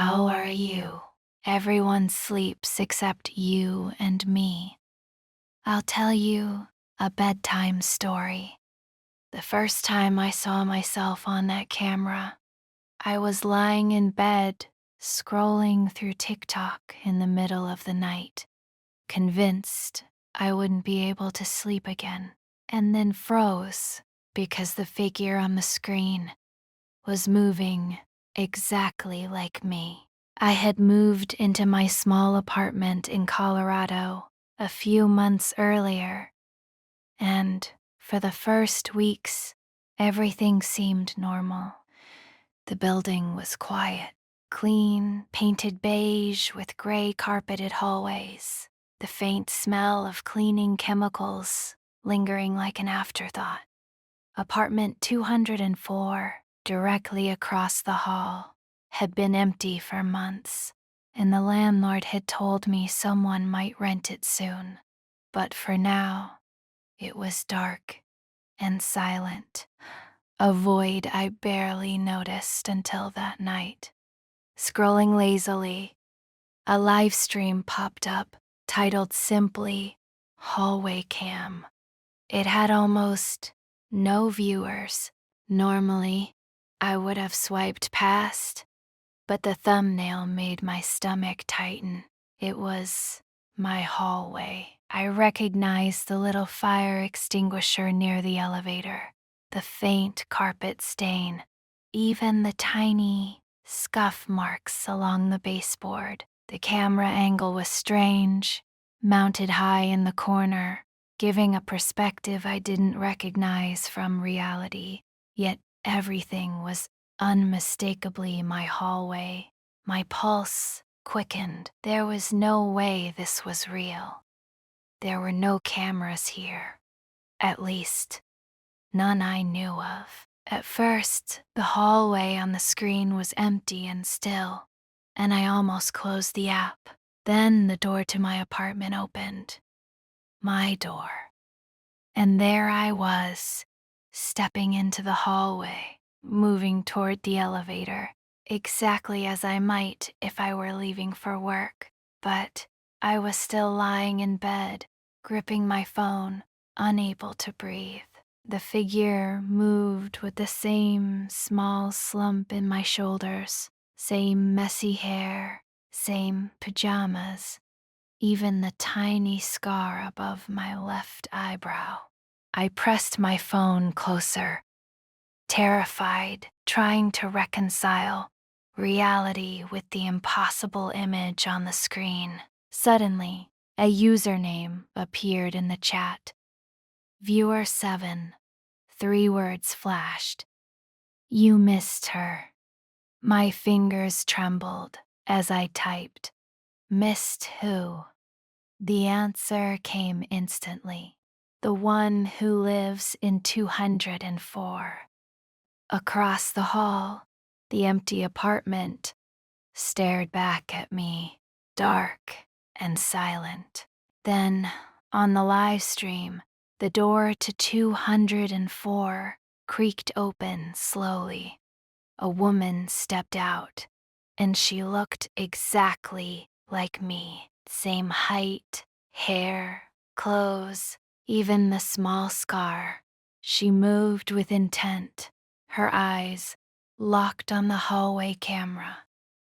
How are you? Everyone sleeps except you and me. I'll tell you a bedtime story. The first time I saw myself on that camera, I was lying in bed, scrolling through TikTok in the middle of the night, convinced I wouldn't be able to sleep again, and then froze because the figure on the screen was moving exactly like me. I had moved into my small apartment in Colorado a few months earlier, and for the first weeks, everything seemed normal. The building was quiet, clean, painted beige with gray carpeted hallways, the faint smell of cleaning chemicals lingering like an afterthought. Apartment 204, directly across the hall, had been empty for months, and the landlord had told me someone might rent it soon. But for now, it was dark and silent, a void I barely noticed until that night. Scrolling lazily, a live stream popped up titled simply Hallway Cam. It had almost no viewers. Normally, I would have swiped past, but the thumbnail made my stomach tighten. It was my hallway. I recognized the little fire extinguisher near the elevator, the faint carpet stain, even the tiny scuff marks along the baseboard. The camera angle was strange, mounted high in the corner, giving a perspective I didn't recognize from reality, yet everything was unmistakably my hallway. My pulse quickened. There was no way this was real. There were no cameras here, at least, none I knew of. At first, the hallway on the screen was empty and still, and I almost closed the app. Then the door to my apartment opened. My door. And there I was, stepping into the hallway, moving toward the elevator, exactly as I might if I were leaving for work. But I was still lying in bed, gripping my phone, unable to breathe. The figure moved with the same small slump in my shoulders, same messy hair, same pajamas, even the tiny scar above my left eyebrow. I pressed my phone closer, terrified, trying to reconcile reality with the impossible image on the screen. Suddenly, a username appeared in the chat. Viewer 7. 3 words flashed. You missed her. My fingers trembled as I typed. Missed who? The answer came instantly. The one who lives in 204. Across the hall, the empty apartment stared back at me, dark and silent. Then, on the live stream, the door to 204 creaked open slowly. A woman stepped out, and she looked exactly like me. Same height, hair, clothes, even the small scar. She moved with intent, her eyes locked on the hallway camera,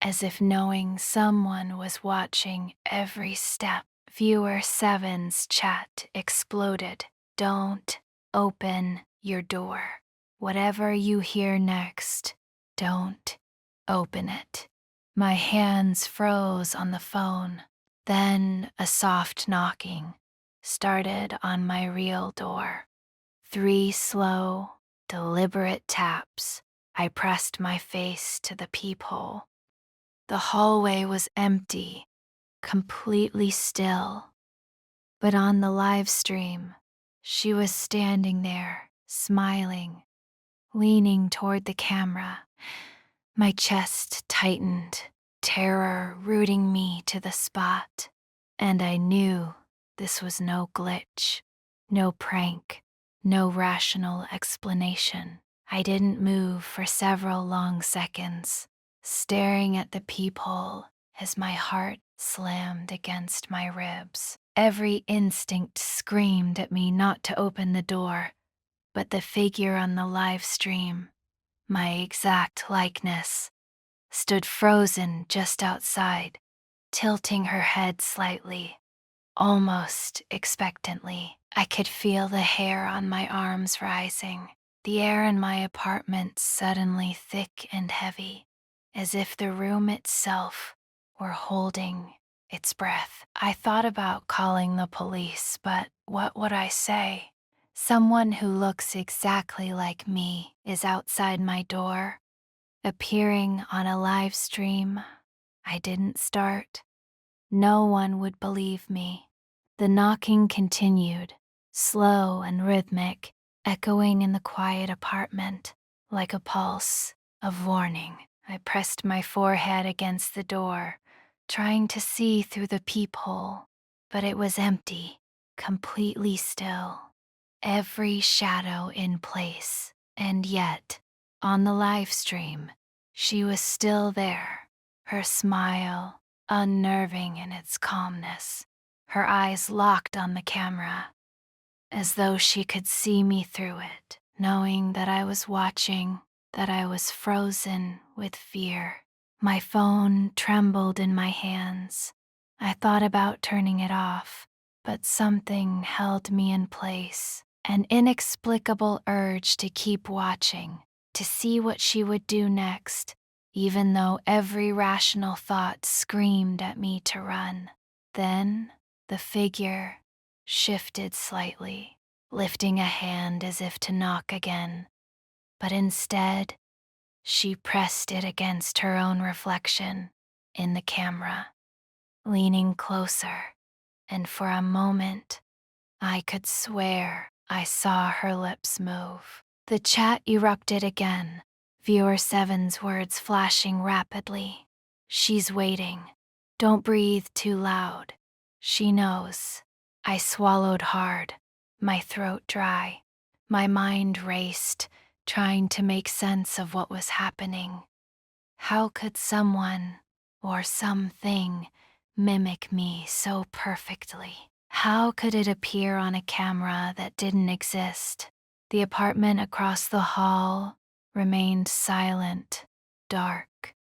as if knowing someone was watching every step. Viewer 7's chat exploded. Don't open your door. Whatever you hear next, don't open it. My hands froze on the phone. Then a soft knocking started on my real door. 3 slow, deliberate taps. I pressed my face to the peephole. The hallway was empty, completely still. But on the live stream, she was standing there, smiling, leaning toward the camera. My chest tightened, terror rooting me to the spot. And I knew this was no glitch, no prank, no rational explanation. I didn't move for several long seconds, staring at the peephole as my heart slammed against my ribs. Every instinct screamed at me not to open the door, but the figure on the live stream, my exact likeness, stood frozen just outside, tilting her head slightly, almost expectantly. I could feel the hair on my arms rising, the air in my apartment suddenly thick and heavy, as if the room itself were holding its breath. I thought about calling the police, but what would I say? Someone who looks exactly like me is outside my door, appearing on a live stream I didn't start. No one would believe me. The knocking continued, slow and rhythmic, echoing in the quiet apartment like a pulse of warning. I pressed my forehead against the door, trying to see through the peephole, but it was empty, completely still, every shadow in place. And yet, on the live stream, she was still there, her smile unnerving in its calmness, her eyes locked on the camera, as though she could see me through it. Knowing that I was watching, that I was frozen with fear. My phone trembled in my hands. I thought about turning it off, but something held me in place. An inexplicable urge to keep watching, to see what she would do next, even though every rational thought screamed at me to run. Then the figure shifted slightly, lifting a hand as if to knock again, but instead, she pressed it against her own reflection in the camera, leaning closer, and for a moment, I could swear I saw her lips move. The chat erupted again, viewer Seven's words flashing rapidly. She's waiting. Don't breathe too loud. She knows. I swallowed hard, my throat dry. My mind raced, trying to make sense of what was happening. How could someone or something mimic me so perfectly? How could it appear on a camera that didn't exist? The apartment across the hall remained silent, dark,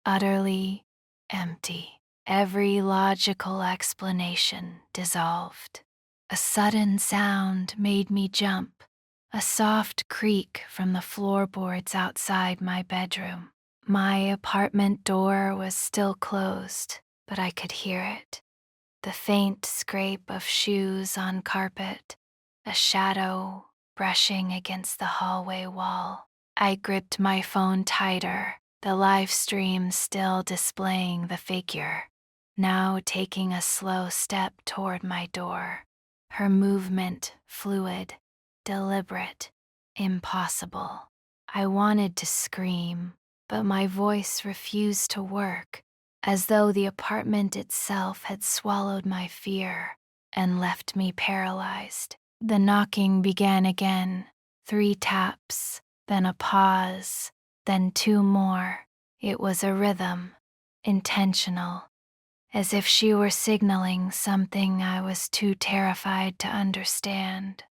utterly empty. Every logical explanation dissolved. A sudden sound made me jump, a soft creak from the floorboards outside my bedroom. My apartment door was still closed, but I could hear it. The faint scrape of shoes on carpet, a shadow brushing against the hallway wall. I gripped my phone tighter, the live stream still displaying the figure, now taking a slow step toward my door. Her movement fluid, deliberate, impossible. I wanted to scream, but my voice refused to work, as though the apartment itself had swallowed my fear and left me paralyzed. The knocking began again, 3 taps, then a pause, then 2 more. It was a rhythm, intentional, as if she were signaling something I was too terrified to understand.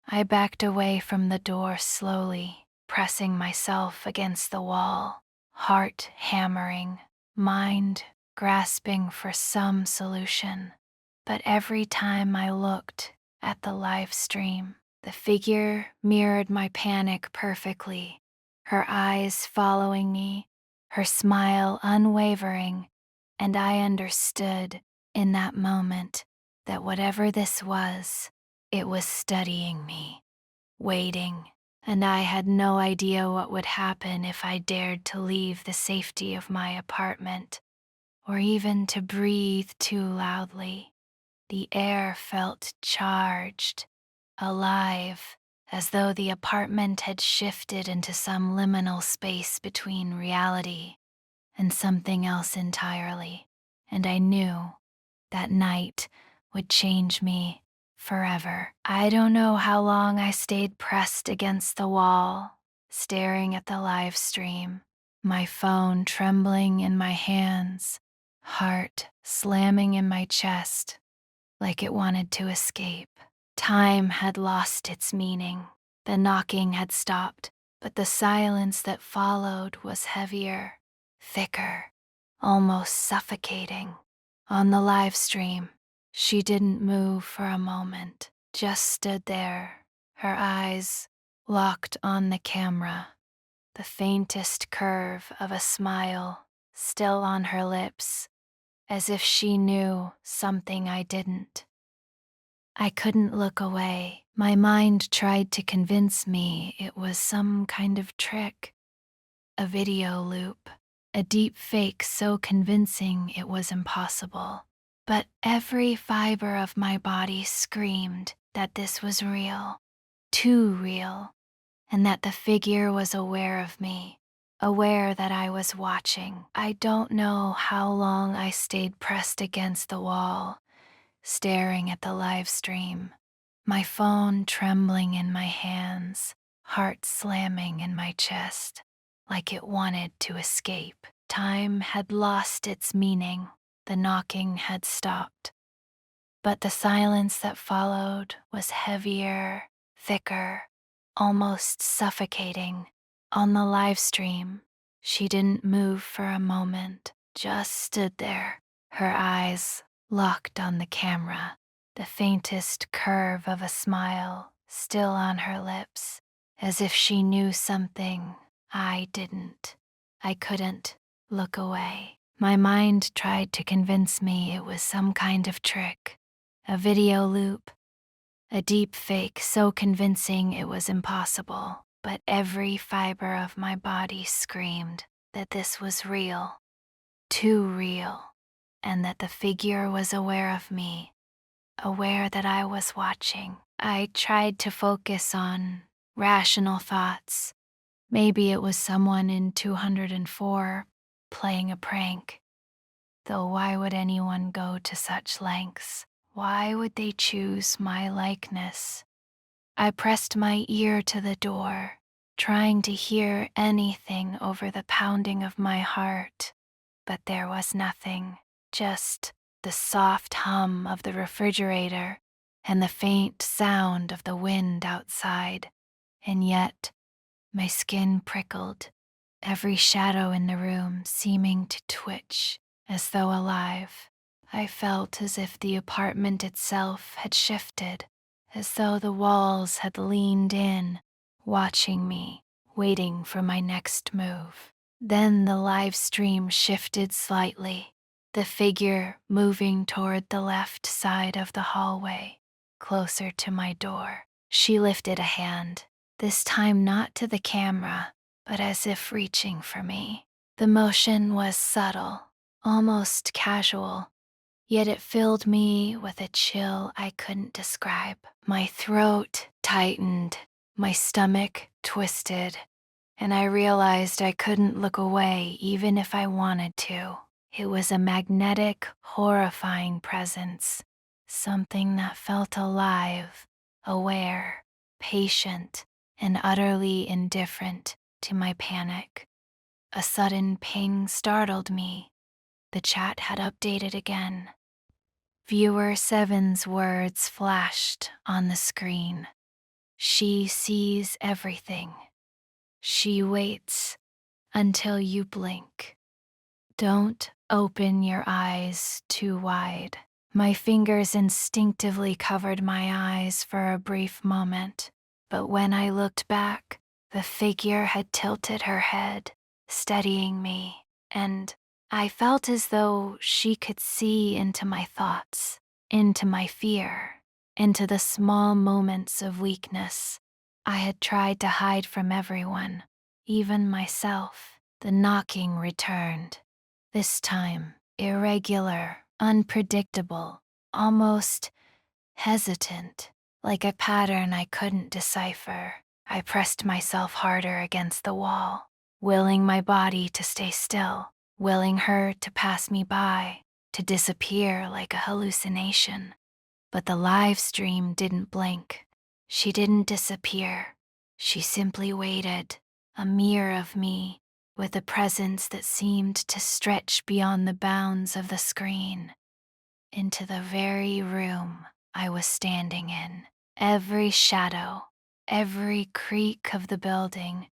I backed away from the door slowly, pressing myself against the wall, heart hammering, mind grasping for some solution. But every time I looked at the live stream, the figure mirrored my panic perfectly, her eyes following me, her smile unwavering, and I understood in that moment that whatever this was, it was studying me, waiting, and I had no idea what would happen if I dared to leave the safety of my apartment, or even to breathe too loudly. The air felt charged, alive, as though the apartment had shifted into some liminal space between reality and something else entirely, and I knew that night would change me forever. I don't know how long I stayed pressed against the wall, staring at the live stream, my phone trembling in my hands, heart slamming in my chest like it wanted to escape. Time had lost its meaning. The knocking had stopped, but the silence that followed was heavier, thicker, almost suffocating. On the live stream, she didn't move for a moment, just stood there, her eyes locked on the camera, the faintest curve of a smile still on her lips, as if she knew something I didn't. I couldn't look away. My mind tried to convince me it was some kind of trick, a video loop, a deep fake so convincing it was impossible. But every fiber of my body screamed that this was real, too real, and that the figure was aware of me, aware that I was watching. I don't know how long I stayed pressed against the wall, staring at the live stream, my phone trembling in my hands, heart slamming in my chest, like it wanted to escape. Time had lost its meaning, the knocking had stopped. But the silence that followed was heavier, thicker, almost suffocating. On the live stream, she didn't move for a moment, just stood there, her eyes locked on the camera, the faintest curve of a smile still on her lips, as if she knew something I didn't. I couldn't look away. My mind tried to convince me it was some kind of trick, a video loop, a deep fake so convincing it was impossible, but every fiber of my body screamed that this was real, too real, and that the figure was aware of me, aware that I was watching. I tried to focus on rational thoughts. Maybe it was someone in 204 playing a prank. Though why would anyone go to such lengths? Why would they choose my likeness? I pressed my ear to the door, trying to hear anything over the pounding of my heart, but there was nothing, just the soft hum of the refrigerator and the faint sound of the wind outside. And yet, my skin prickled, every shadow in the room seeming to twitch as though alive. I felt as if the apartment itself had shifted, as though the walls had leaned in, watching me, waiting for my next move. Then the live stream shifted slightly, the figure moving toward the left side of the hallway, closer to my door. She lifted a hand, this time not to the camera, but as if reaching for me. The motion was subtle, almost casual, yet it filled me with a chill I couldn't describe. My throat tightened, my stomach twisted, and I realized I couldn't look away even if I wanted to. It was a magnetic, horrifying presence, something that felt alive, aware, patient, and utterly indifferent to my panic. A sudden ping startled me. The chat had updated again. Viewer 7's words flashed on the screen. She sees everything. She waits until you blink. Don't open your eyes too wide. My fingers instinctively covered my eyes for a brief moment, but when I looked back, the figure had tilted her head, steadying me, and I felt as though she could see into my thoughts, into my fear, into the small moments of weakness I had tried to hide from everyone, even myself. The knocking returned, this time irregular, unpredictable, almost hesitant, like a pattern I couldn't decipher. I pressed myself harder against the wall, willing my body to stay still, willing her to pass me by, to disappear like a hallucination. But the live stream didn't blink. She didn't disappear. She simply waited, a mirror of me, with a presence that seemed to stretch beyond the bounds of the screen into the very room I was standing in. Every shadow, every creak of the building,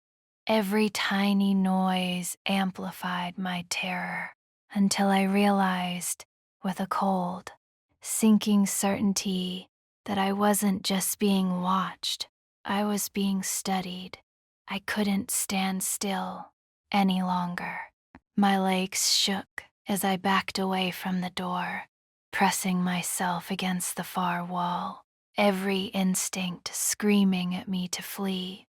every tiny noise amplified my terror until I realized, with a cold, sinking certainty, that I wasn't just being watched, I was being studied. I couldn't stand still any longer. My legs shook as I backed away from the door, pressing myself against the far wall, every instinct screaming at me to flee,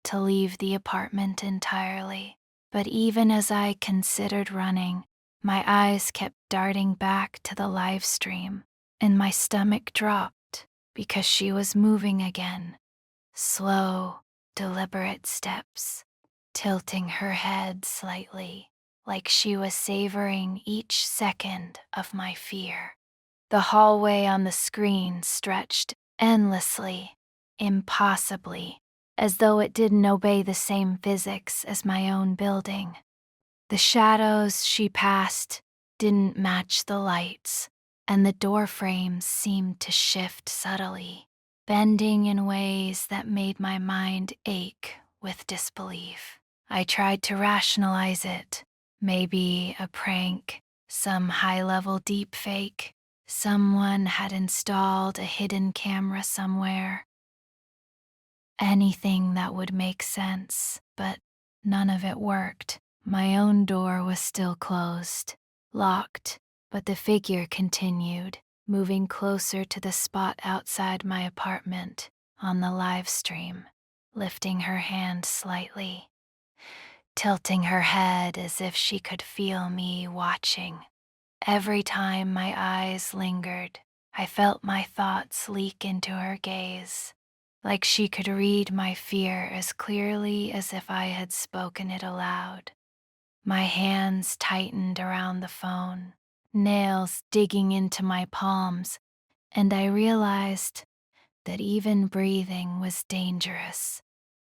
to leave the apartment entirely. But even as I considered running, my eyes kept darting back to the live stream, and my stomach dropped because she was moving again. Slow, deliberate steps, tilting her head slightly, like she was savoring each second of my fear. The hallway on the screen stretched endlessly, impossibly, as though it didn't obey the same physics as my own building. The shadows she passed didn't match the lights, and the door frames seemed to shift subtly, bending in ways that made my mind ache with disbelief. I tried to rationalize it. Maybe a prank, some high-level deepfake. Someone had installed a hidden camera somewhere. Anything that would make sense, but none of it worked. My own door was still closed, locked, but the figure continued, moving closer to the spot outside my apartment on the live stream, lifting her hand slightly, tilting her head as if she could feel me watching. Every time my eyes lingered, I felt my thoughts leak into her gaze, like she could read my fear as clearly as if I had spoken it aloud. My hands tightened around the phone, nails digging into my palms, and I realized that even breathing was dangerous.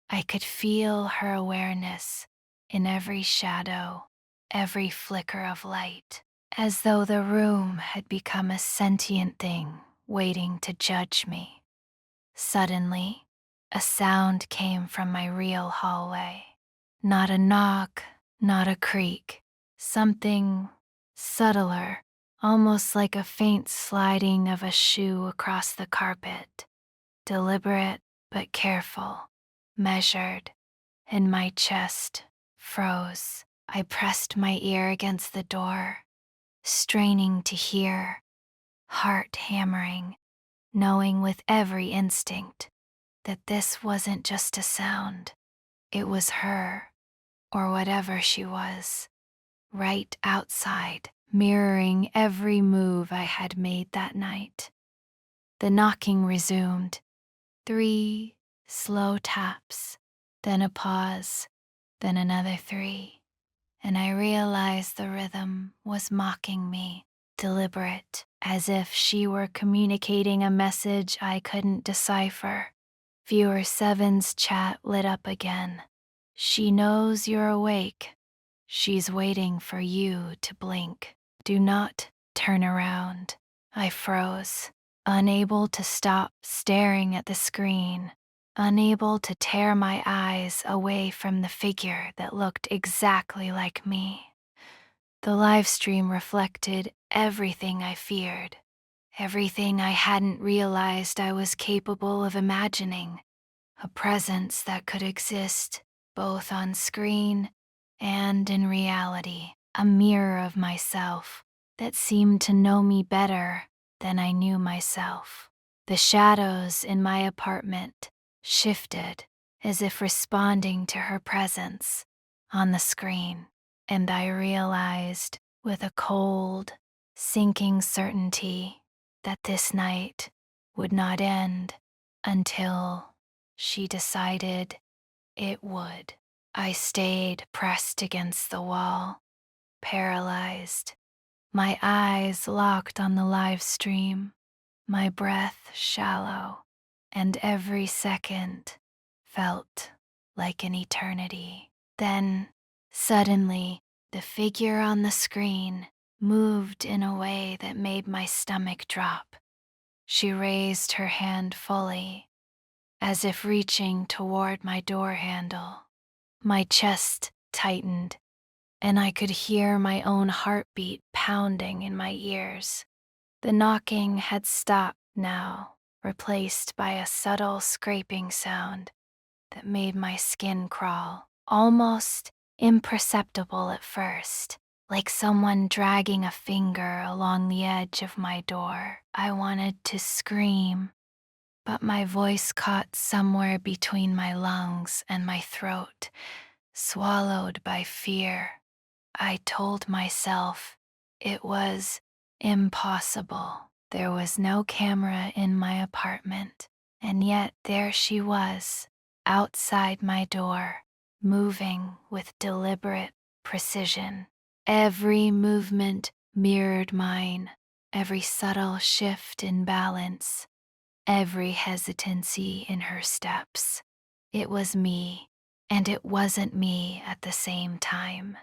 I could feel her awareness in every shadow, every flicker of light, as though the room had become a sentient thing waiting to judge me. Suddenly, a sound came from my real hallway. Not a knock, not a creak, something subtler, almost like a faint sliding of a shoe across the carpet. Deliberate but careful, measured, and my chest froze. I pressed my ear against the door, straining to hear, heart hammering, knowing with every instinct that this wasn't just a sound. It was her, or whatever she was, right outside, mirroring every move I had made that night. The knocking resumed. 3 slow taps, then a pause, then another 3. And I realized the rhythm was mocking me, deliberate, as if she were communicating a message I couldn't decipher. Viewer 7's chat lit up again. She knows you're awake. She's waiting for you to blink. Do not turn around. I froze, unable to stop staring at the screen, unable to tear my eyes away from the figure that looked exactly like me. The live stream reflected everything I feared, everything I hadn't realized I was capable of imagining, a presence that could exist both on screen and in reality, a mirror of myself that seemed to know me better than I knew myself. The shadows in my apartment shifted as if responding to her presence on the screen, and I realized with a cold, sinking certainty that this night would not end until she decided it would. I stayed pressed against the wall, paralyzed, my eyes locked on the live stream, my breath shallow, and every second felt like an eternity. Then Suddenly, the figure on the screen moved in a way that made my stomach drop. She raised her hand fully, as if reaching toward my door handle. My chest tightened, and I could hear my own heartbeat pounding in my ears. The knocking had stopped now, replaced by a subtle scraping sound that made my skin crawl, almost imperceptible at first, like someone dragging a finger along the edge of my door. I wanted to scream, but my voice caught somewhere between my lungs and my throat, swallowed by fear. I told myself it was impossible. There was no camera in my apartment, and yet there she was, outside my door, moving with deliberate precision. Every movement mirrored mine, every subtle shift in balance, every hesitancy in her steps. It was me, and it wasn't me at the same time.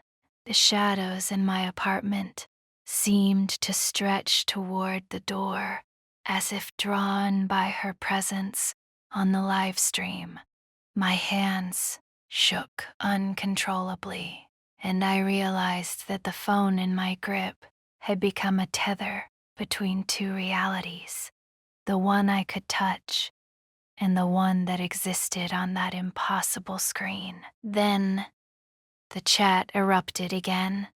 The shadows in my apartment seemed to stretch toward the door, as if drawn by her presence on the live stream. My hands shook uncontrollably, and I realized that the phone in my grip had become a tether between two realities, the one I could touch and the one that existed on that impossible screen. Then the chat erupted again.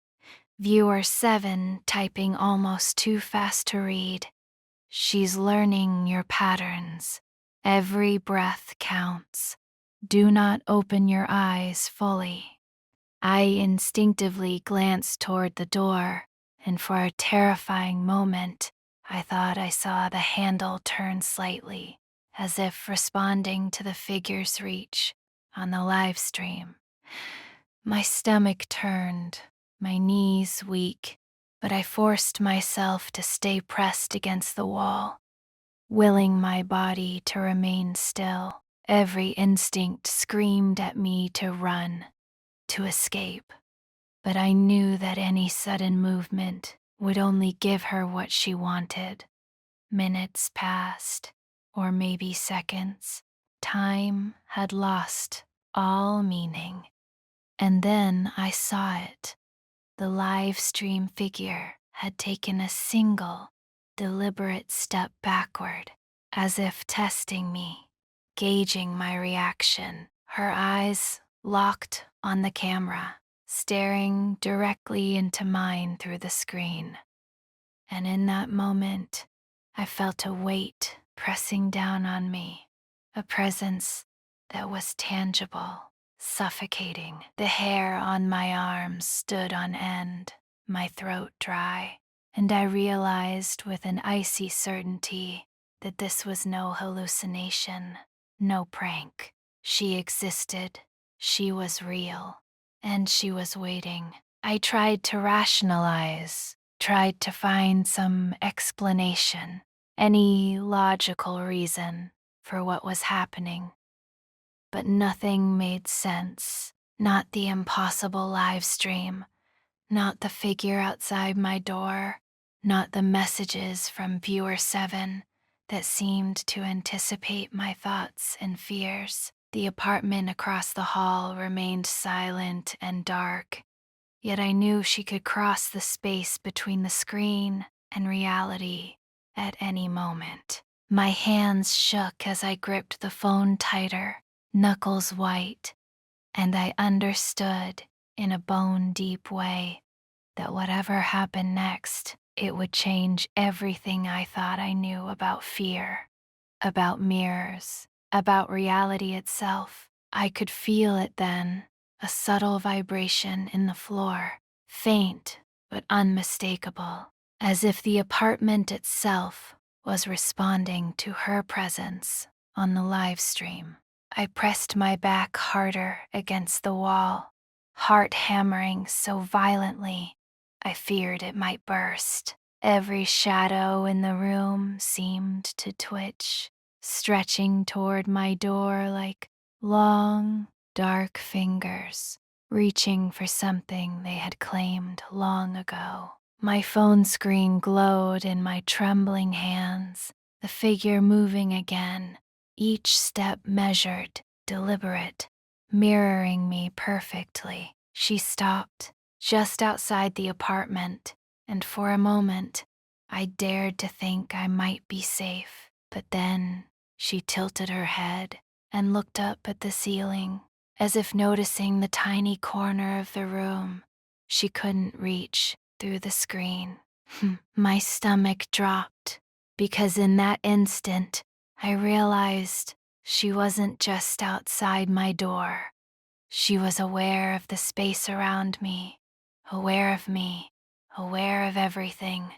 Viewer 7 typing almost too fast to read. She's learning your patterns. Every breath counts. Do not open your eyes fully. I instinctively glanced toward the door, and for a terrifying moment, I thought I saw the handle turn slightly, as if responding to the figure's reach on the live stream. My stomach turned, my knees weak, but I forced myself to stay pressed against the wall, willing my body to remain still. Every instinct screamed at me to run, to escape, but I knew that any sudden movement would only give her what she wanted. Minutes passed, or maybe seconds. Time had lost all meaning. And then I saw it. The live stream figure had taken a single, deliberate step backward, as if testing me, gauging my reaction. Her eyes locked on the camera, staring directly into mine through the screen. And in that moment, I felt a weight pressing down on me, a presence that was tangible, suffocating. The hair on my arms stood on end, my throat dry, and I realized with an icy certainty that this was no hallucination, no prank. She existed, she was real, and she was waiting. I tried to rationalize, tried to find some explanation, any logical reason for what was happening. But nothing made sense. Not the impossible live stream, not the figure outside my door, not the messages from viewer 7 that seemed to anticipate my thoughts and fears. The apartment across the hall remained silent and dark, yet I knew she could cross the space between the screen and reality at any moment. My hands shook as I gripped the phone tighter, knuckles white, and I understood in a bone-deep way that whatever happened next, it would change everything I thought I knew about fear, about mirrors, about reality itself. I could feel it then, a subtle vibration in the floor, faint but unmistakable, as if the apartment itself was responding to her presence on the live stream. I pressed my back harder against the wall, heart hammering so violently I feared it might burst. Every shadow in the room seemed to twitch, stretching toward my door like long, dark fingers, reaching for something they had claimed long ago. My phone screen glowed in my trembling hands, the figure moving again, each step measured, deliberate, mirroring me perfectly. She stopped just outside the apartment, and for a moment, I dared to think I might be safe. But then she tilted her head and looked up at the ceiling, as if noticing the tiny corner of the room she couldn't reach through the screen. My stomach dropped, because in that instant, I realized she wasn't just outside my door. She was aware of the space around me, aware of me, aware of everything.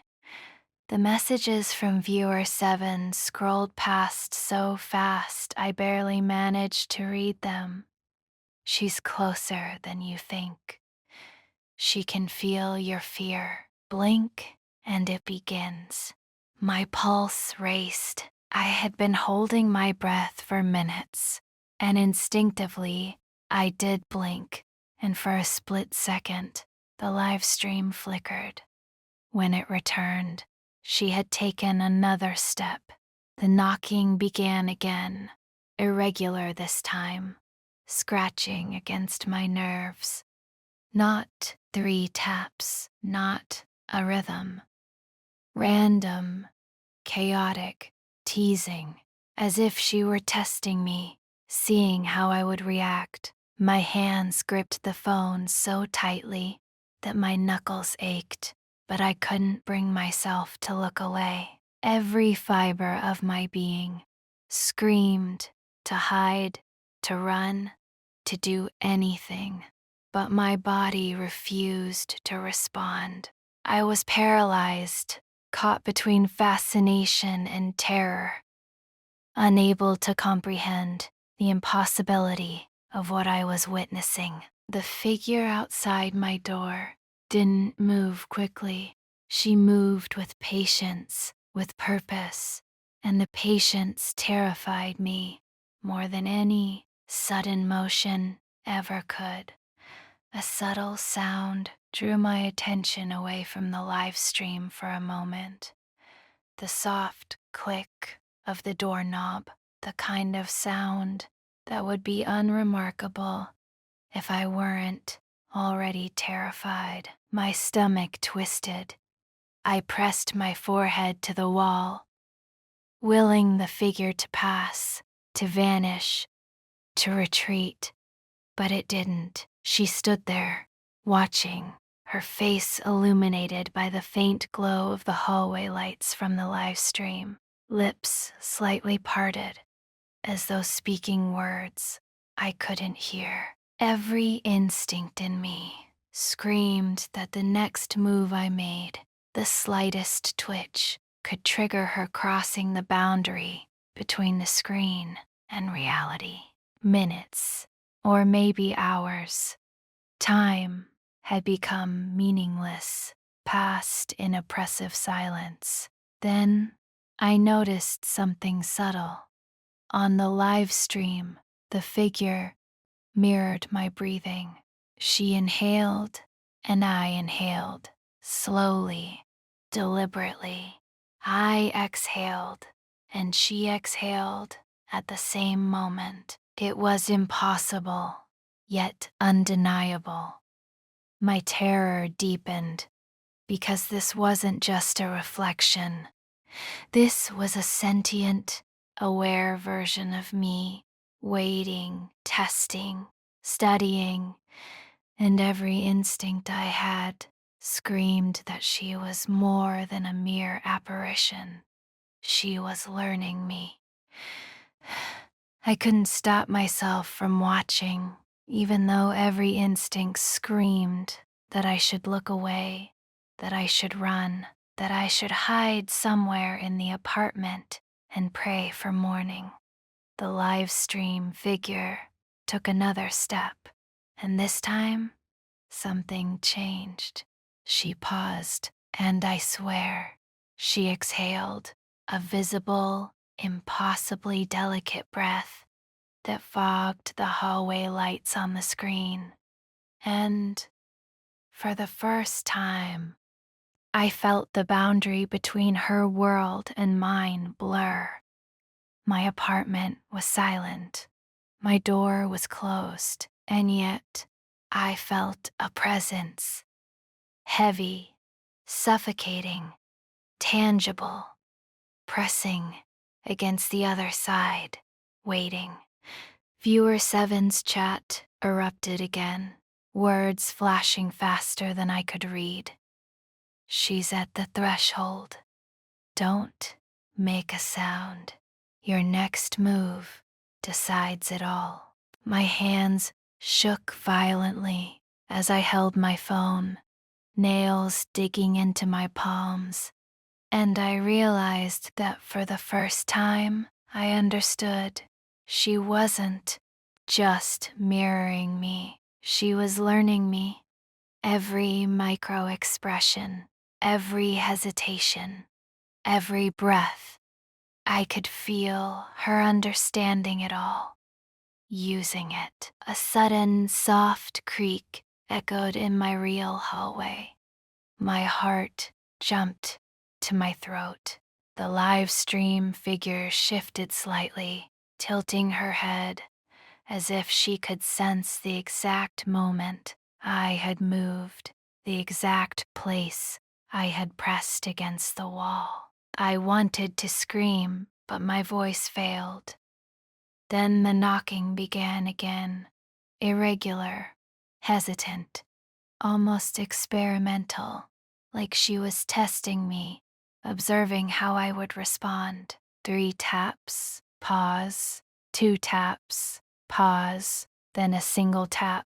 The messages from Viewer 7 scrolled past so fast I barely managed to read them. She's closer than you think. She can feel your fear. Blink, and it begins. My pulse raced. I had been holding my breath for minutes, and instinctively, I did blink, and for a split second, the live stream flickered. When it returned, she had taken another step. The knocking began again, irregular this time, scratching against my nerves. Not 3 taps, not a rhythm. Random, chaotic, teasing, as if she were testing me, seeing how I would react. My hands gripped the phone so tightly that my knuckles ached, but I couldn't bring myself to look away. Every fiber of my being screamed to hide, to run, to do anything, but my body refused to respond. I was paralyzed, caught between fascination and terror, unable to comprehend the impossibility of what I was witnessing. The figure outside my door didn't move quickly. She moved with patience, with purpose, and the patience terrified me more than any sudden motion ever could. A subtle sound drew my attention away from the live stream for a moment. The soft click of the doorknob, the kind of sound that would be unremarkable if I weren't already terrified. My stomach twisted. I pressed my forehead to the wall, willing the figure to pass, to vanish, to retreat. But it didn't. She stood there, watching, her face illuminated by the faint glow of the hallway lights from the live stream, lips slightly parted, as though speaking words I couldn't hear. Every instinct in me screamed that the next move I made, the slightest twitch, could trigger her crossing the boundary between the screen and reality. Minutes, or maybe hours. Time had become meaningless, passed in oppressive silence. Then I noticed something subtle. On the live stream, the figure mirrored my breathing. She inhaled, and I inhaled, slowly, deliberately. I exhaled, and she exhaled at the same moment. It was impossible, yet undeniable. My terror deepened, because this wasn't just a reflection. This was a sentient, aware version of me, waiting, testing, studying, and every instinct I had screamed that she was more than a mere apparition. She was learning me. I couldn't stop myself from watching, even though every instinct screamed that I should look away, that I should run, that I should hide somewhere in the apartment and pray for morning. The live stream figure took another step, and this time, something changed. She paused, and I swear, she exhaled a visible, impossibly delicate breath that fogged the hallway lights on the screen. And for the first time, I felt the boundary between her world and mine blur. My apartment was silent. My door was closed, and yet I felt a presence, heavy, suffocating, tangible, pressing against the other side, waiting. Viewer Seven's chat erupted again, words flashing faster than I could read. She's at the threshold. Don't make a sound. Your next move decides it all. My hands shook violently as I held my phone, nails digging into my palms, and I realized that for the first time I understood. She wasn't just mirroring me, she was learning me. Every micro expression, every hesitation, every breath, I could feel her understanding it all, using it. A sudden, soft creak echoed in my real hallway. My heart jumped to my throat. The live stream figure shifted slightly, tilting her head as if she could sense the exact moment I had moved, the exact place I had pressed against the wall. I wanted to scream, but my voice failed. Then the knocking began again, irregular, hesitant, almost experimental, like she was testing me, observing how I would respond. 3 taps, pause, 2 taps, pause, then a single tap.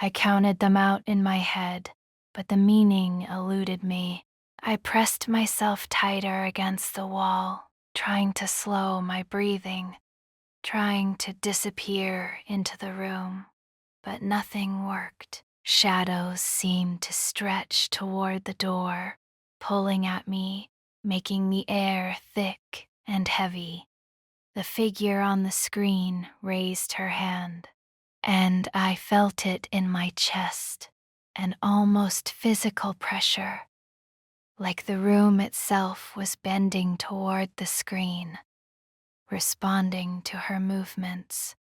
I counted them out in my head, but the meaning eluded me. I pressed myself tighter against the wall, trying to slow my breathing, trying to disappear into the room, but nothing worked. Shadows seemed to stretch toward the door, pulling at me, making the air thick and heavy. The figure on the screen raised her hand, and I felt it in my chest, an almost physical pressure, like the room itself was bending toward the screen, responding to her movements.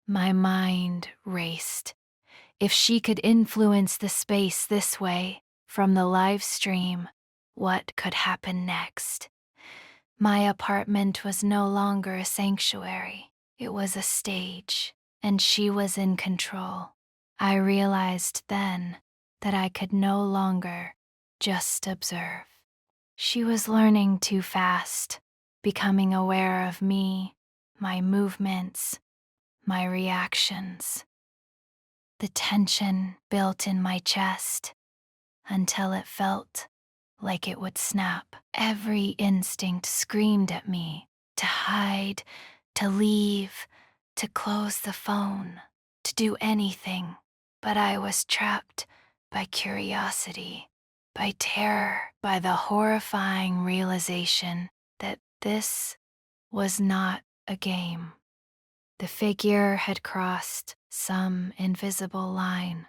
My mind raced. If she could influence the space this way, from the live stream, what could happen next? My apartment was no longer a sanctuary. It was a stage, and she was in control. I realized then that I could no longer just observe. She was learning too fast, becoming aware of me, my movements, my reactions. The tension built in my chest until it felt like it would snap. Every instinct screamed at me to hide, to leave, to close the phone, to do anything. But I was trapped by curiosity, by terror, by the horrifying realization that this was not a game. The figure had crossed some invisible line,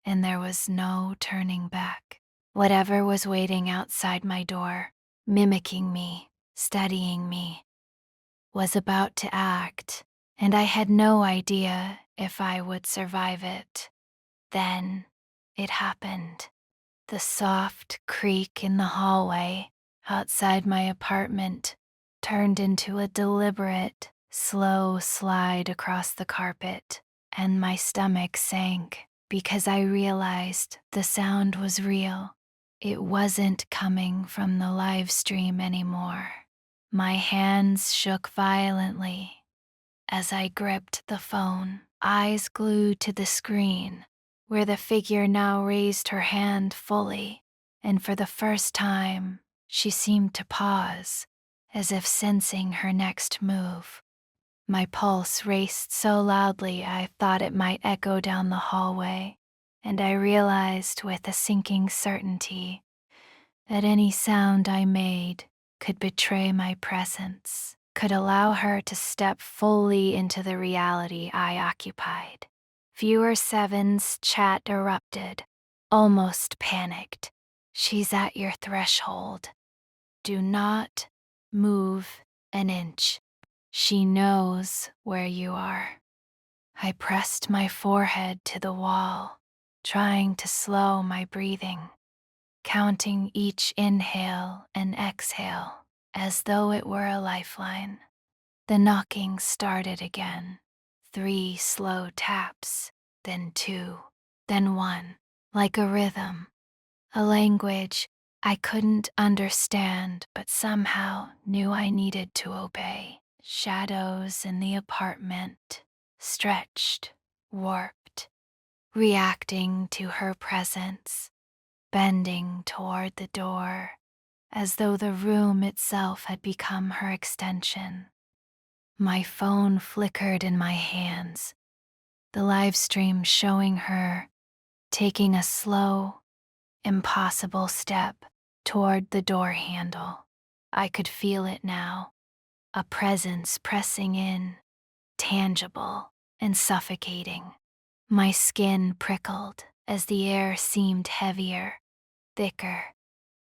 and there was no turning back. Whatever was waiting outside my door, mimicking me, studying me, was about to act, and I had no idea if I would survive it. Then it happened. The soft creak in the hallway outside my apartment turned into a deliberate, slow slide across the carpet, and my stomach sank because I realized the sound was real. It wasn't coming from the live stream anymore. My hands shook violently as I gripped the phone, eyes glued to the screen, where the figure now raised her hand fully, and for the first time, she seemed to pause, as if sensing her next move. My pulse raced so loudly I thought it might echo down the hallway, and I realized with a sinking certainty that any sound I made could betray my presence, could allow her to step fully into the reality I occupied. Viewer Seven's chat erupted, almost panicked. She's at your threshold. Do not move an inch. She knows where you are. I pressed my forehead to the wall, trying to slow my breathing, counting each inhale and exhale as though it were a lifeline. The knocking started again. 3 slow taps, then 2, then 1, like a rhythm, a language I couldn't understand but somehow knew I needed to obey. Shadows in the apartment, stretched, warped, reacting to her presence, bending toward the door, as though the room itself had become her extension. My phone flickered in my hands, the live stream showing her taking a slow, impossible step toward the door handle. I could feel it now, a presence pressing in, tangible and suffocating. My skin prickled as the air seemed heavier, thicker,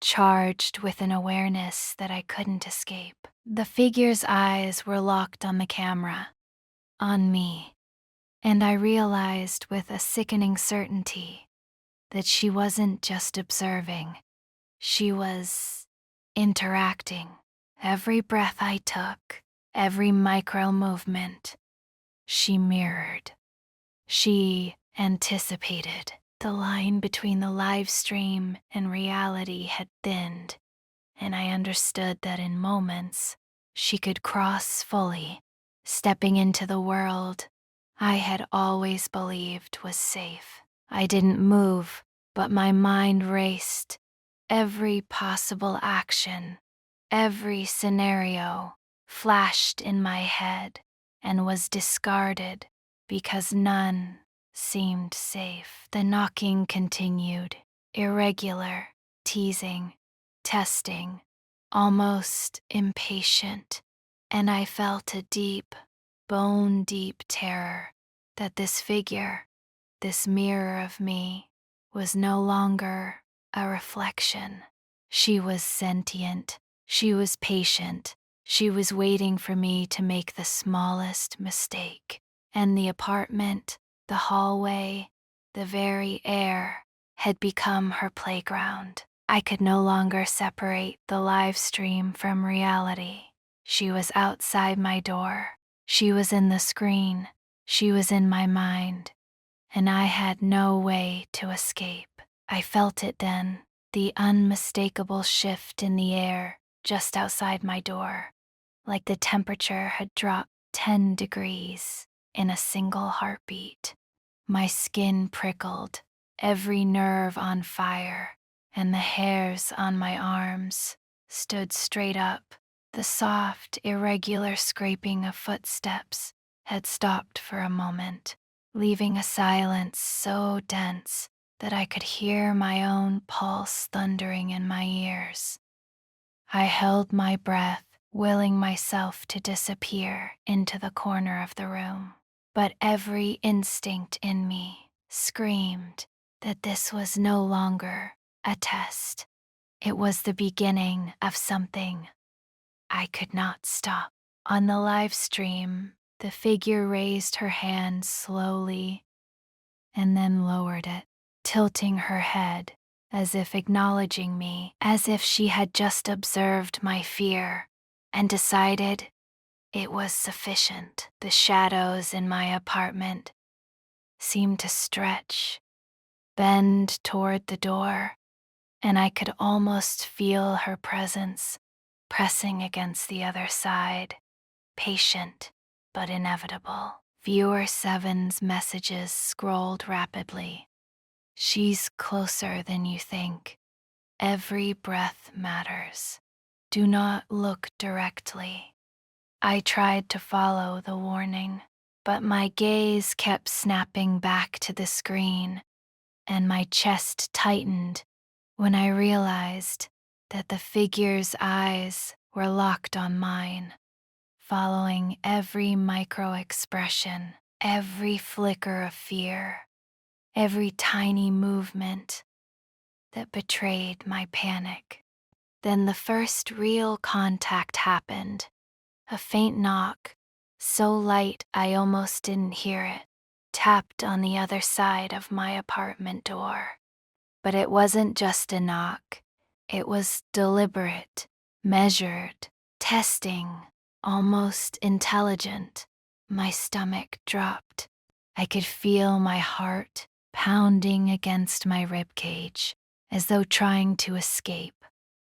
charged with an awareness that I couldn't escape. The figure's eyes were locked on the camera, on me, and I realized with a sickening certainty that she wasn't just observing, she was interacting. Every breath I took, every micro movement, she mirrored. She anticipated. The line between the live stream and reality had thinned, and I understood that in moments she could cross fully, stepping into the world I had always believed was safe. I didn't move, but my mind raced. Every possible action, every scenario flashed in my head and was discarded because none seemed safe. The knocking continued, irregular, teasing, testing, almost impatient, and I felt a deep, bone-deep terror that this figure, this mirror of me, was no longer a reflection. She was sentient, she was patient, she was waiting for me to make the smallest mistake. And the apartment, the hallway, the very air had become her playground. I could no longer separate the live stream from reality. She was outside my door. She was in the screen. She was in my mind. And I had no way to escape. I felt it then, the unmistakable shift in the air just outside my door, like the temperature had dropped 10 degrees in a single heartbeat. My skin prickled, every nerve on fire, and the hairs on my arms stood straight up. The soft, irregular scraping of footsteps had stopped for a moment, leaving a silence so dense that I could hear my own pulse thundering in my ears. I held my breath, willing myself to disappear into the corner of the room. But every instinct in me screamed that this was no longer a test. It was the beginning of something I could not stop. On the live stream, the figure raised her hand slowly and then lowered it, tilting her head as if acknowledging me, as if she had just observed my fear and decided it was sufficient. The shadows in my apartment seemed to stretch, bend toward the door, and I could almost feel her presence pressing against the other side, patient but inevitable. Viewer Seven's messages scrolled rapidly. She's closer than you think. Every breath matters. Do not look directly. I tried to follow the warning, but my gaze kept snapping back to the screen, and my chest tightened when I realized that the figure's eyes were locked on mine, following every micro expression, every flicker of fear, every tiny movement that betrayed my panic. Then the first real contact happened, a faint knock, so light I almost didn't hear it, tapped on the other side of my apartment door. But it wasn't just a knock, it was deliberate, measured, testing, almost intelligent. My stomach dropped. I could feel my heart pounding against my ribcage, as though trying to escape.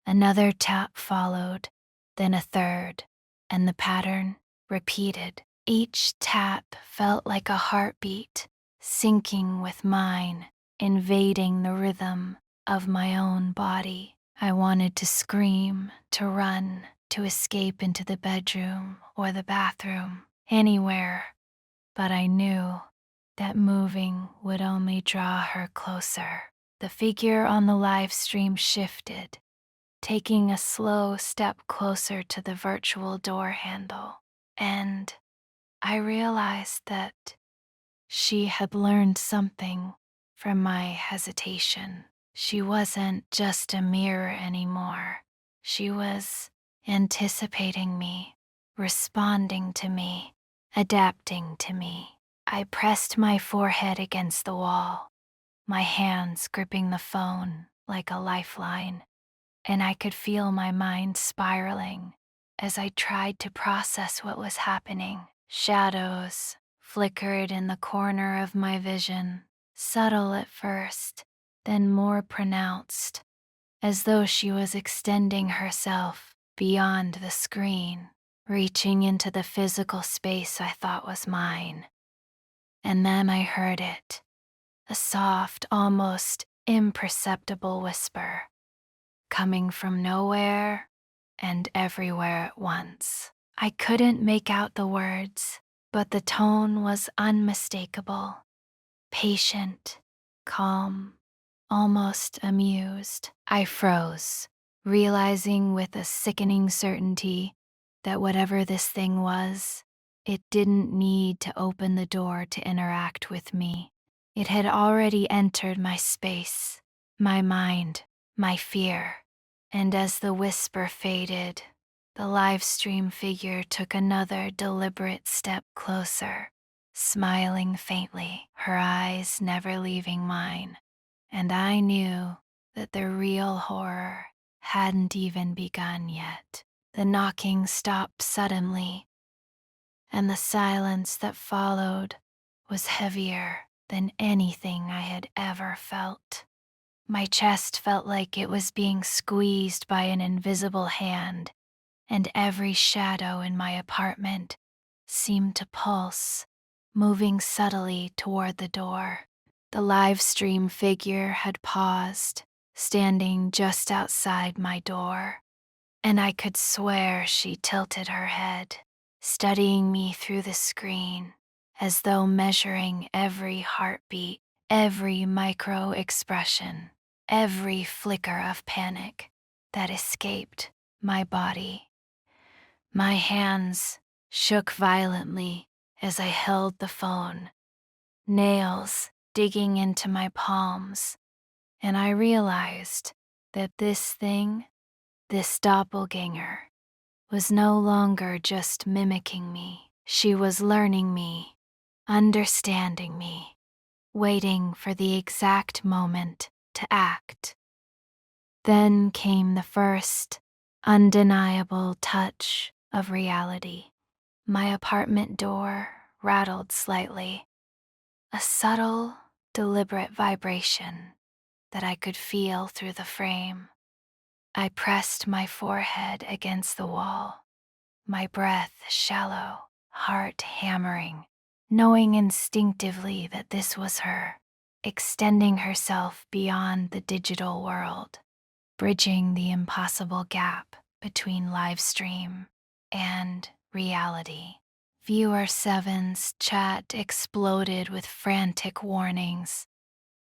Another tap followed, then a third, and the pattern repeated. Each tap felt like a heartbeat, syncing with mine, invading the rhythm of my own body. I wanted to scream, to run, to escape into the bedroom or the bathroom, anywhere, but I knew that moving would only draw her closer. The figure on the live stream shifted, taking a slow step closer to the virtual door handle, and I realized that she had learned something from my hesitation. She wasn't just a mirror anymore. She was anticipating me, responding to me, adapting to me. I pressed my forehead against the wall, my hands gripping the phone like a lifeline, and I could feel my mind spiraling as I tried to process what was happening. Shadows flickered in the corner of my vision, subtle at first, then more pronounced, as though she was extending herself beyond the screen, reaching into the physical space I thought was mine. And then I heard it, a soft, almost imperceptible whisper, coming from nowhere and everywhere at once. I couldn't make out the words, but the tone was unmistakable, patient, calm, almost amused. I froze, realizing with a sickening certainty that whatever this thing was, it didn't need to open the door to interact with me. It had already entered my space, my mind, my fear. And as the whisper faded, the live stream figure took another deliberate step closer, smiling faintly, her eyes never leaving mine. And I knew that the real horror hadn't even begun yet. The knocking stopped suddenly, and the silence that followed was heavier than anything I had ever felt. My chest felt like it was being squeezed by an invisible hand, and every shadow in my apartment seemed to pulse, moving subtly toward the door. The live stream figure had paused, standing just outside my door, and I could swear she tilted her head, studying me through the screen, as though measuring every heartbeat, every micro expression, every flicker of panic that escaped my body. My hands shook violently as I held the phone, nails digging into my palms, and I realized that this thing, this doppelganger, was no longer just mimicking me. She was learning me, understanding me, waiting for the exact moment to act. Then came the first, undeniable touch of reality. My apartment door rattled slightly, a subtle, deliberate vibration that I could feel through the frame. I pressed my forehead against the wall, my breath shallow, heart hammering, knowing instinctively that this was her, extending herself beyond the digital world, bridging the impossible gap between live stream and reality. Viewer 7's chat exploded with frantic warnings.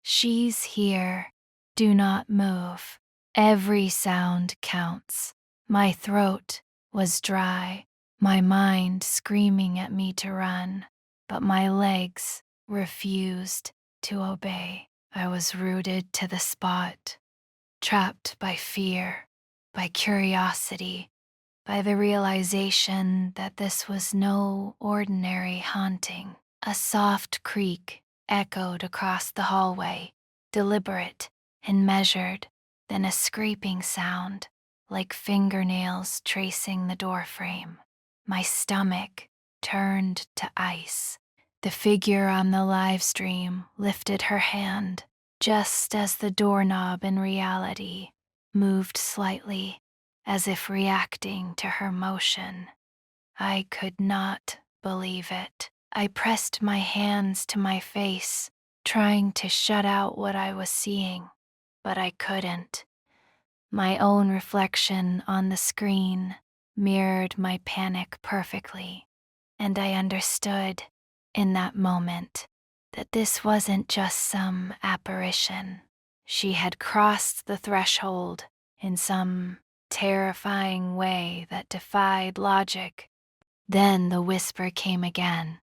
"She's here. Do not move. Every sound counts." My throat was dry, my mind screaming at me to run. but my legs refused to obey. I was rooted to the spot, trapped by fear, by curiosity, by the realization that this was no ordinary haunting. A soft creak echoed across the hallway, deliberate and measured, then a scraping sound, like fingernails tracing the doorframe. My stomach turned to ice. The figure on the live stream lifted her hand, just as the doorknob in reality moved slightly, as if reacting to her motion. I could not believe it. I pressed my hands to my face, trying to shut out what I was seeing, but I couldn't. My own reflection on the screen mirrored my panic perfectly, and I understood in that moment that this wasn't just some apparition. She had crossed the threshold in some terrifying way that defied logic. Then the whisper came again,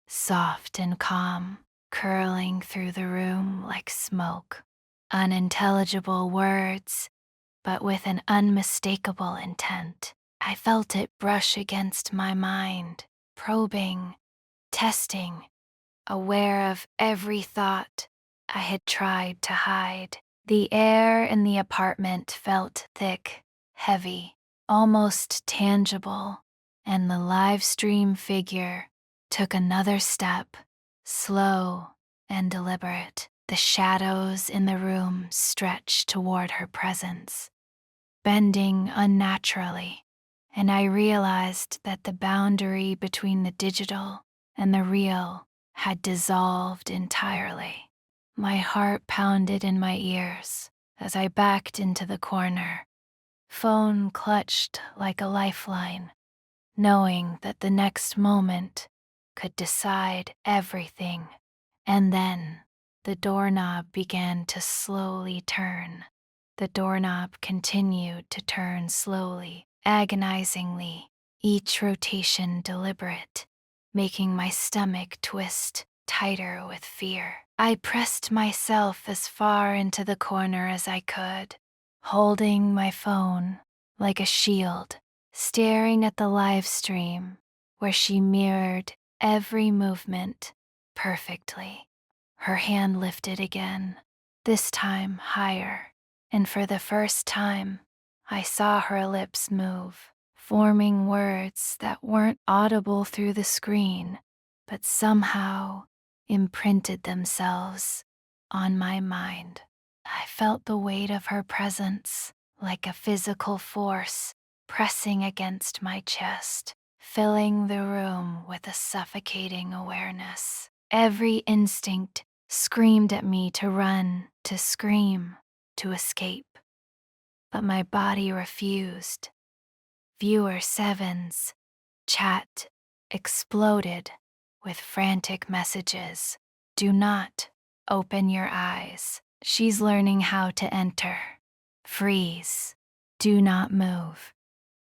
soft and calm, curling through the room like smoke. Unintelligible words, but with an unmistakable intent. I felt it brush against my mind, probing, testing, aware of every thought I had tried to hide. The air in the apartment felt thick, heavy, almost tangible, and the live stream figure took another step, slow and deliberate. The shadows in the room stretched toward her presence, bending unnaturally, and I realized that the boundary between the digital and the real had dissolved entirely. My heart pounded in my ears as I backed into the corner, phone clutched like a lifeline, knowing that the next moment could decide everything. And then the doorknob began to slowly turn. The doorknob continued to turn slowly, agonizingly, each rotation deliberate, making my stomach twist tighter with fear. I pressed myself as far into the corner as I could, holding my phone like a shield, staring at the live stream where she mirrored every movement perfectly. Her hand lifted again, this time higher, and for the first time, I saw her lips move, forming words that weren't audible through the screen, but somehow imprinted themselves on my mind. I felt the weight of her presence, like a physical force, pressing against my chest, filling the room with a suffocating awareness. Every instinct screamed at me to run, to scream, to escape. But my body refused. Viewer Seven's chat exploded with frantic messages. Do not open your eyes. She's learning how to enter. Freeze. Do not move.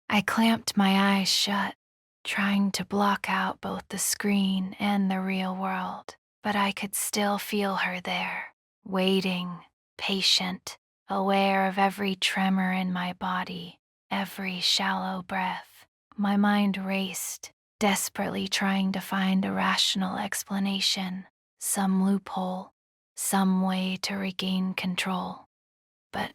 I clamped my eyes shut, trying to block out both the screen and the real world, but I could still feel her there, waiting, patient, aware of every tremor in my body, every shallow breath. My mind raced, desperately trying to find a rational explanation, some loophole, some way to regain control. But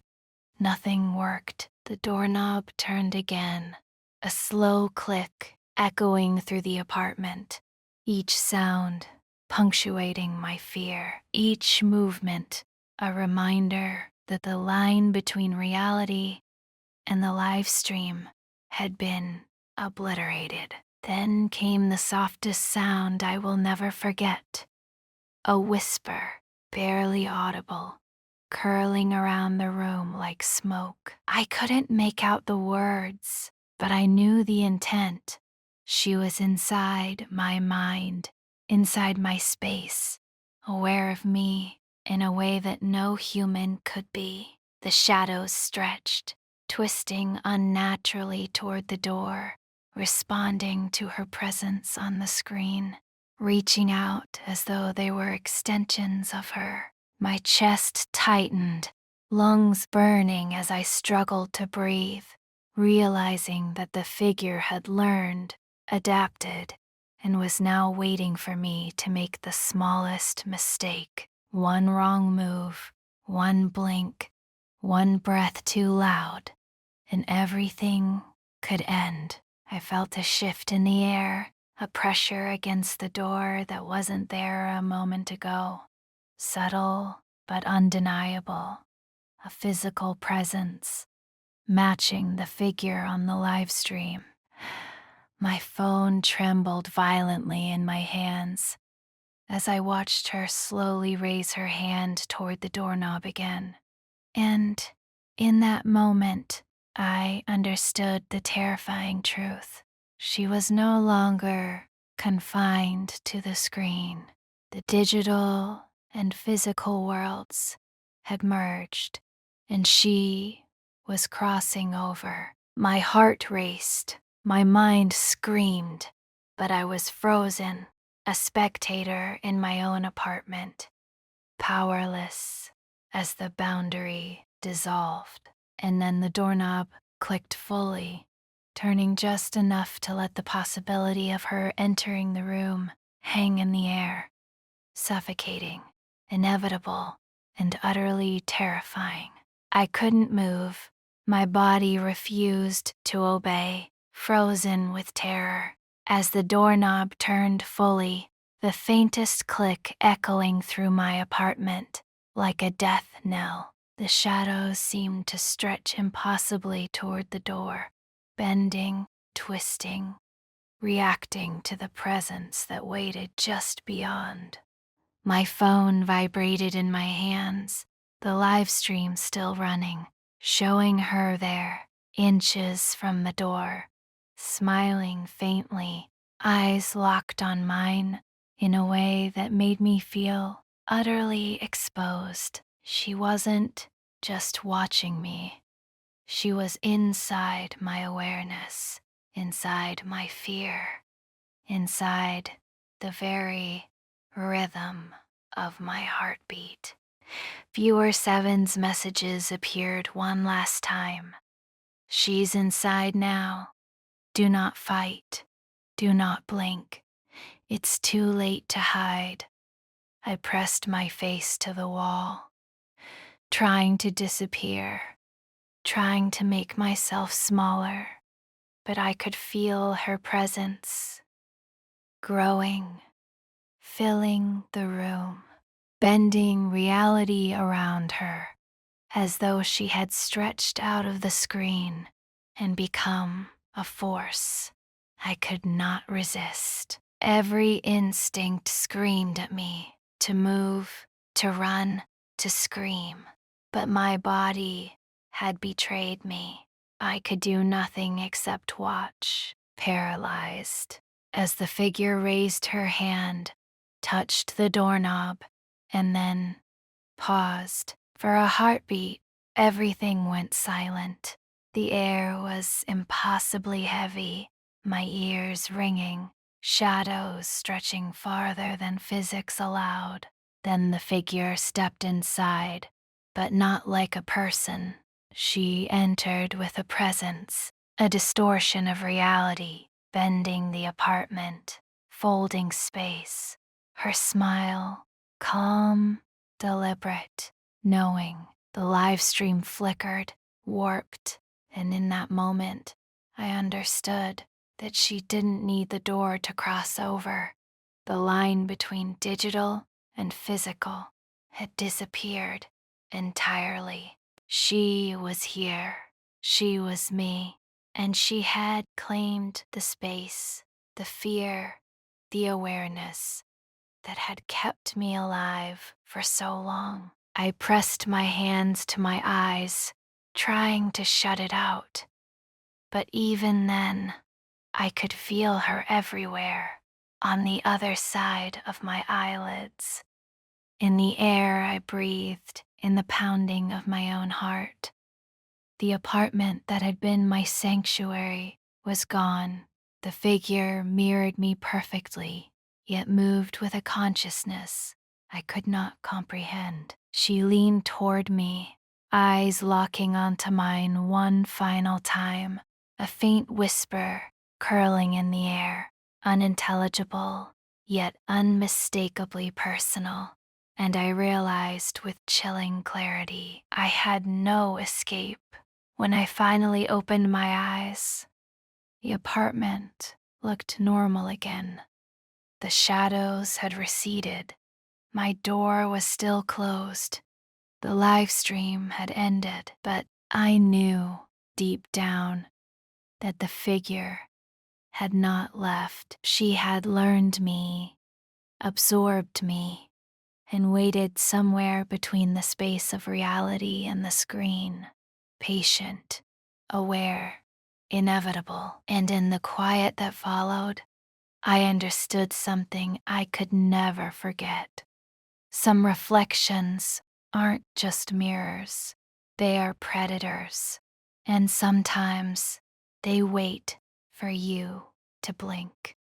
nothing worked. The doorknob turned again, a slow click echoing through the apartment, each sound punctuating my fear, each movement a reminder that the line between reality and the live stream had been obliterated. Then came the softest sound I will never forget, a whisper, barely audible, curling around the room like smoke. I couldn't make out the words, but I knew the intent. She was inside my mind, inside my space, aware of me in a way that no human could be. The shadows stretched, twisting unnaturally toward the door, responding to her presence on the screen. reaching out as though they were extensions of her. My chest tightened, lungs burning as I struggled to breathe, realizing that the figure had learned, adapted, and was now waiting for me to make the smallest mistake. One wrong move, one blink, one breath too loud, and everything could end. I felt a shift in the air, a pressure against the door that wasn't there a moment ago. Subtle but undeniable, a physical presence, matching the figure on the live stream. My phone trembled violently in my hands as I watched her slowly raise her hand toward the doorknob again. And in that moment, I understood the terrifying truth. She was no longer confined to the screen. The digital and physical worlds had merged, and she was crossing over. My heart raced, my mind screamed, but I was frozen, a spectator in my own apartment, powerless as the boundary dissolved. And then the doorknob clicked fully, turning just enough to let the possibility of her entering the room hang in the air, suffocating, inevitable, and utterly terrifying. I couldn't move. My body refused to obey, frozen with terror. As the doorknob turned fully, the faintest click echoing through my apartment, like a death knell. The shadows seemed to stretch impossibly toward the door, bending, twisting, reacting to the presence that waited just beyond. My phone vibrated in my hands, the live stream still running, showing her there, inches from the door, smiling faintly, eyes locked on mine in a way that made me feel utterly exposed. She wasn't just watching me. She was inside my awareness, inside my fear, inside the very rhythm of my heartbeat. Viewer Seven's messages appeared one last time. She's inside now. Do not fight. Do not blink. It's too late to hide. I pressed my face to the wall, trying to disappear, trying to make myself smaller, but I could feel her presence growing, filling the room, bending reality around her, as though she had stretched out of the screen and become a force I could not resist. Every instinct screamed at me to move, to run, to scream, but my body had betrayed me. I could do nothing except watch, paralyzed, as the figure raised her hand, touched the doorknob, and then paused. For a heartbeat, everything went silent. The air was impossibly heavy, my ears ringing, shadows stretching farther than physics allowed. Then the figure stepped inside, but not like a person. She entered with a presence, a distortion of reality, bending the apartment, folding space. Her smile, calm, deliberate, knowing. The live stream flickered, warped, and in that moment, I understood that she didn't need the door to cross over. The line between digital and physical had disappeared entirely. She was here. She was me. And she had claimed the space, the fear, the awareness that had kept me alive for so long. I pressed my hands to my eyes, trying to shut it out. But even then, I could feel her everywhere, on the other side of my eyelids, in the air I breathed, in the pounding of my own heart. The apartment that had been my sanctuary was gone. The figure mirrored me perfectly, yet moved with a consciousness I could not comprehend. She leaned toward me, eyes locking onto mine one final time, a faint whisper curling in the air, unintelligible, yet unmistakably personal. And I realized with chilling clarity I had no escape. When I finally opened my eyes, the apartment looked normal again. The shadows had receded. My door was still closed. The live stream had ended, but I knew deep down that the figure had not left. She had learned me, absorbed me, and waited somewhere between the space of reality and the screen, patient, aware, inevitable. And in the quiet that followed, I understood something I could never forget. Some reflections aren't just mirrors, they are predators. And sometimes they wait for you to blink.